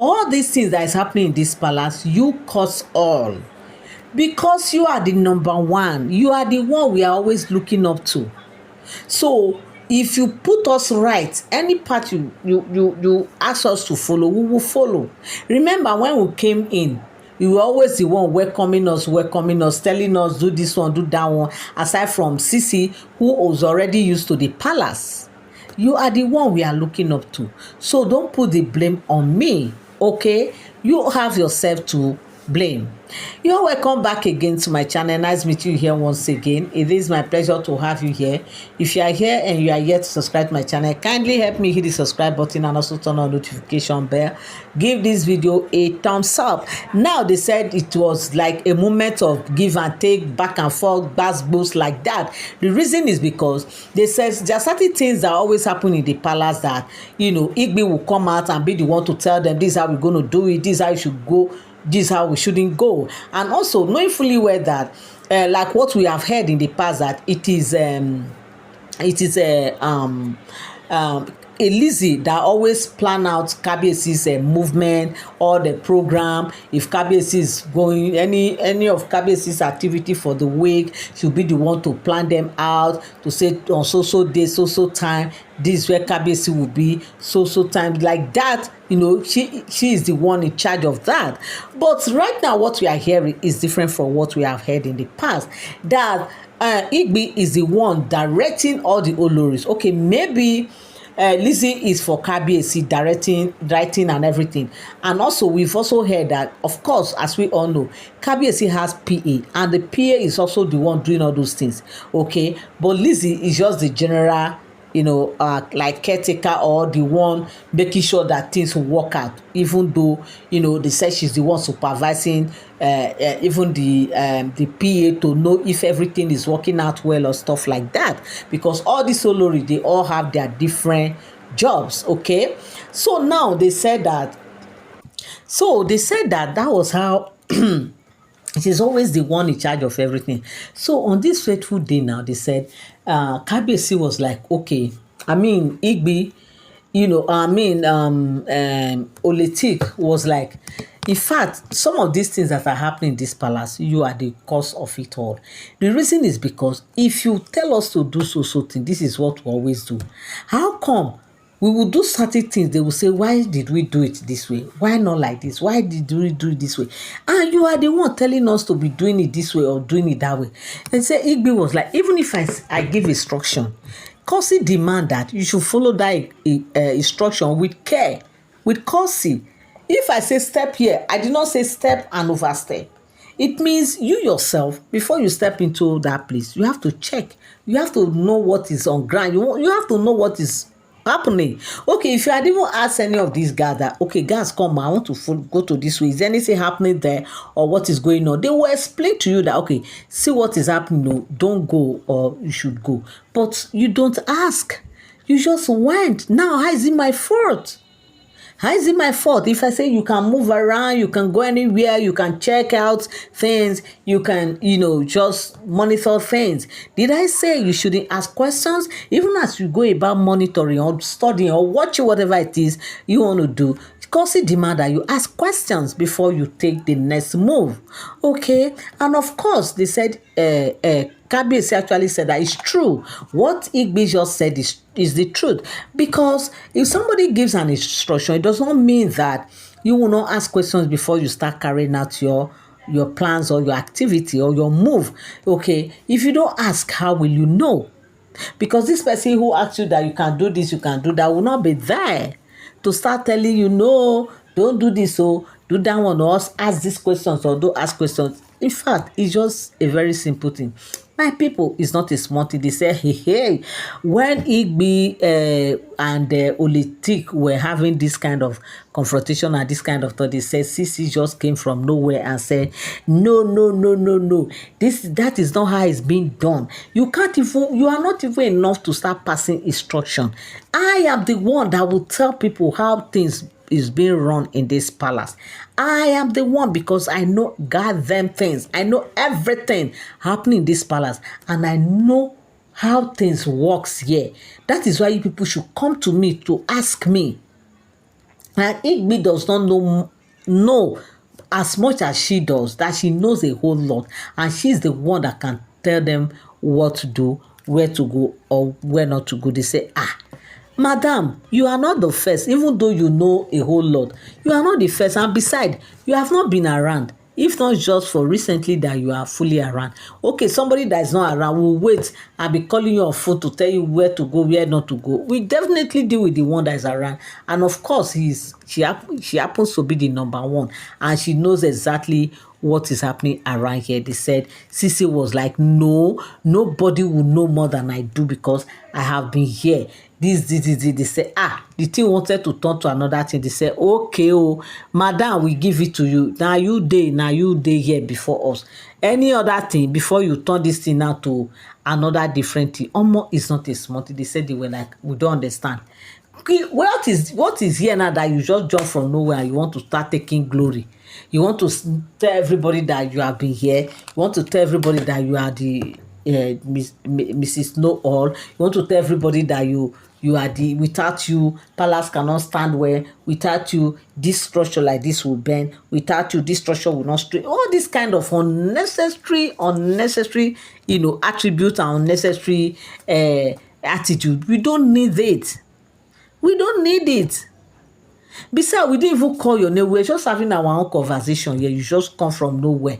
All these things that is happening in this palace, you cause all. Because you are the number one. You are the one we are always looking up to. So if you put us right, any path you ask us to follow, we will follow. Remember when we came in, you were always the one welcoming us, telling us do this one, do that one. Aside from Sisi, who was already used to the palace, you are the one we are looking up to. So don't put the blame on me, okay? You have yourself to blame. You're welcome back again to my channel. Nice meeting you here once again. It is my pleasure to have you here. If you are here and you are yet to subscribe to my channel, kindly help me hit the subscribe button and also turn on notification bell. Give this video a thumbs up. Now they said it was like a moment of give and take, back and forth, boost like that. The reason is because they said there are certain things that always happen in the palace that, Igbi will come out and be the one to tell them this is how we're going to do it, this is how you should go, this is how we shouldn't go. And also knowing fully well that like what we have heard in the past, that it is a Lizzie that always plan out Kabiyesi's movement or the program. If Kabiyesi is going any of Kabiyesi's activity for the week, she'll be the one to plan them out, to say on so day, so time, this is where Kabiyesi will be, so time, like that. She is the one in charge of that. But right now what we are hearing is different from what we have heard in the past, that Igbi is the one directing all the Oloris. Okay, maybe Lizzie is for Kabiyesi directing, writing and everything. And also we've also heard that, of course, as we all know, Kabiyesi has PA, and the PA is also the one doing all those things. Okay, but Lizzie is just the general, like caretaker, or the one making sure that things will work out, even though they say she's the one supervising even the PA to know if everything is working out well or stuff like that, because all these Olori, they all have their different jobs. Okay, so now they said that that was how it is always the one in charge of everything. So on this fateful day now, they said Kabiyesi was like, okay, Igbi, OleTik was like, in fact, some of these things that are happening in this palace, you are the cause of it all. The reason is because if you tell us to do so thing, this is what we always do. How come we will do certain things, they will say, why did we do it this way? Why not like this? Why did we do it this way? And you are the one telling us to be doing it this way or doing it that way. And say Igbi was like, even if I give instruction, Kosi demand that you should follow that instruction with care, with Kosi. If I say step here, I did not say step and overstep. It means you yourself, before you step into that place, you have to check. You have to know what is on ground. You have to know what is happening. Okay, if you had even asked any of these guys that, okay, guys, come, I want to go to this way, is anything happening there or what is going on, they will explain to you that, okay, see what is happening, no, don't go or you should go. But you don't ask, you just went. Now how is it my fault? How is it my fault if I say you can move around, you can go anywhere, you can check out things, you can, just monitor things? Did I say you shouldn't ask questions? Even as you go about monitoring or studying or watching whatever it is you want to do, Kosi demand that you ask questions before you take the next move. Okay, and of course they said Kabiyesi actually said that it's true. What Igbi just said is the truth, because if somebody gives an instruction, it does not mean that you will not ask questions before you start carrying out your plans or your activity or your move. Okay, if you don't ask, how will you know? Because this person who asks you that you can do this, you can do that, will not be there to start telling you, no, don't do this, or do that one, or ask these questions or don't ask questions. In fact, it's just a very simple thing. My people, is not a small thing. They say, hey, when Igbi and OleTik were having this kind of confrontation and this kind of thought, they said Sisi just came from nowhere and said, no. That is not how it's being done. You are not even enough to start passing instruction. I am the one that will tell people how things is being run in this palace. I am the one, because I know goddamn things. I know everything happening in this palace, and I know how things works here. That is why you people should come to me to ask me. And Igbi does not know as much as she does, that she knows a whole lot, and she's the one that can tell them what to do, where to go, or where not to go. They say, madam, you are not the first, even though you know a whole lot. You are not the first, and besides, you have not been around. If not just for recently that you are fully around. Okay, somebody that is not around will wait and be calling you on phone to tell you where to go, where not to go. We definitely deal with the one that is around. And of course, she happens to be the number one. And she knows exactly what is happening around here. They said Sisi was like, no, nobody will know more than I do because I have been here. This. They say, the thing wanted to turn to another thing. They say, okay, oh, madam, we give it to you. Now you day here before us. Any other thing before you turn this thing now to another different thing. Omo is not a small thing. They said they were like, we don't understand. What is here now that you just jump from nowhere and you want to start taking glory? You want to tell everybody that you have been here. You want to tell everybody that you are the Mrs. Know All. You want to tell everybody that you are the, without you, palace cannot stand well. Without you, this structure like this will bend. Without you, this structure will not straight. All this kind of unnecessary, attributes and unnecessary attitude. We don't need it. We don't need it. Besides, we didn't even call your name. We're just having our own conversation here. You just come from nowhere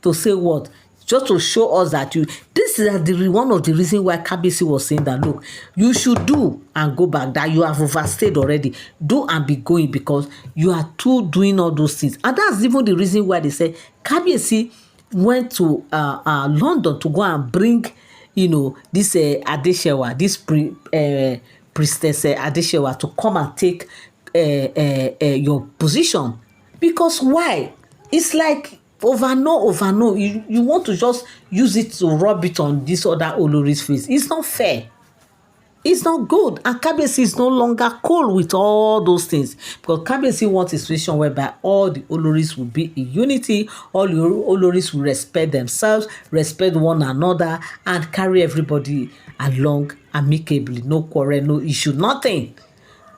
to say what? Just to show us that this is one of the reasons why KBC was saying that, look, you should do and go back, that you have overstayed already. Do and be going, because you are too doing all those things. And that's even the reason why they say KBC went to London to go and bring, this Adeshewa, this priestess Adeshewa, to come and take your position. Because why? It's like over no. You want to just use it to rub it on this other Olori's face. It's not fair. It's not good. And KBC is no longer cool with all those things, because KBC wants a situation whereby all the Oloris will be in unity, all the Oloris will respect themselves, respect one another, and carry everybody along amicably. No quarrel, no issue, nothing.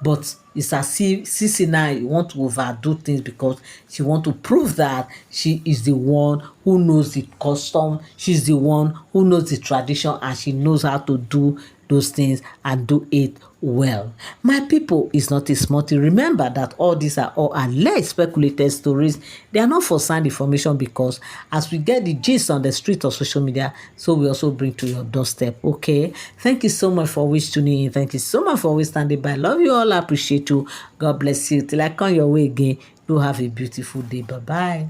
But it's as if Sisi now want to overdo things because she want to prove that she is the one who knows the custom, she's the one who knows the tradition, and she knows how to do those things and do it well. My people, is not a small thing. Remember that all these are all alleged speculated stories. They are not for sound information, because as we get the gist on the street of social media, so we also bring to your doorstep. Okay, thank you so much for always tuning in. Thank you so much for always standing by. Love you all. I appreciate you. God bless you. Till I come your way again, do have a beautiful day. Bye bye.